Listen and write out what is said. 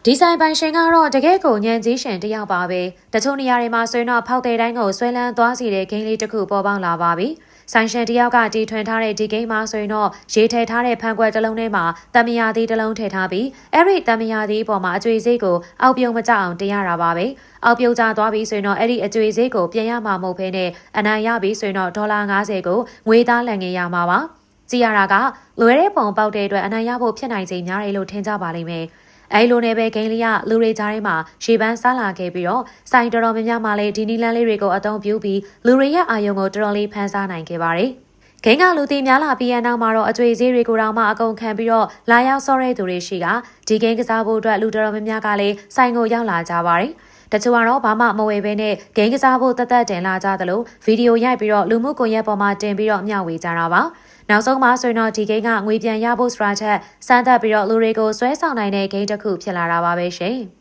ဒီဇိုင်ပိုင်ရှင်ကတော့တကယ့်ကိုညံကြီးရှင်တယောက်ပါပဲတချို့နေရာတွေမှာဆိုရင်တော့ဖောက်တဲ့တိုင်းကိုဆွဲလန်းသွားစီတဲ့ဂိမ်းလေးတစ်ခုပေါ်ပေါက်လာပါပြီဆိုင်ရှင်တယောက်ကတီထွင်ထားတဲ့ဒီဂိမ်းမှာဆိုရင်တော့ရေထည့်ထားတဲ့ဖန်ခွက်တစ်လုံးထဲမှာတမယာသီးတစ်လုံးထည့်ထားပြီးအဲ့ဒီတမယာသီးပေါ်မှာအကျွေစိတ်ကိုအောက်ပြုံးမကြအောင်တင်ရတာပါပဲအောက်ပြုံးကျသွားပြီးဆိုရင်တော့အဲ့ဒီအကျွေစိတ်ကိုပြန်ရမှာမဟုတ်ဘဲနဲ့အနိုင်ရပြီးဆိုရင်တော့$50ကိုငွေသားလန်ငင်ရမှာပါကြည်ရတာကလွယ်တဲ့ပုံပေါက်တဲ့အတွက်အနိုင်ရဖို့ဖြစ်နိုင်ခြင်းများတယ်လို့ထင်ကြပါလိမ့်မယ်အဲလိုနဲ့ပဲဂိမ်းလေးကလူတွေကြားထဲမှာရှေ့ပန်းစားလာခဲ့ပြီးတော့စိုင်တော်တော်များများမှလည်းဒီနီလန်းလေးတွေကိုအသုံးပြုပြီးလူတွေရဲ့အာယုံကိုတော်တော်လေးဖန်ဆားနိုင်ခဲ့ပါတယ်။ဂိမ်းကလူသိများလာပြီးရနောက်မှာတော့အကျွေးစည်းတွေကိုတောင်မှအကုန်ခံပြီးတော့လာရောက်ဆော့တဲ့သူတွေရှိကဒီဂိမ်းကစားဖို့အတွက်လူတော်တော်များများကလည်းစိုင်ကိုရောက်လာကြပါတယ်။တချို့ကတော့ဘာမှမဝယ်ဘဲနဲ့ဂိမ်းကစားဖို့တက်တင်လာကြသလိုဗီဒီယိုရိုက်ပြီးတော့လူမှုကွန်ရက်ပေါ်မှာတင်ပြီးတော့မျှဝေကြတာပါ။နောက်ဆုံးမှာဆိုရင်တော့ဒီဂိမ်းကငွေပြန်ရဖို့စရာချက်စမ်းသပ်ပြီးတော့လူတွေကိုဆွဲဆောင်နိုင်တဲ့ဂိမ်းတစ်ခုဖြစ်လာတာပါပဲရှင်။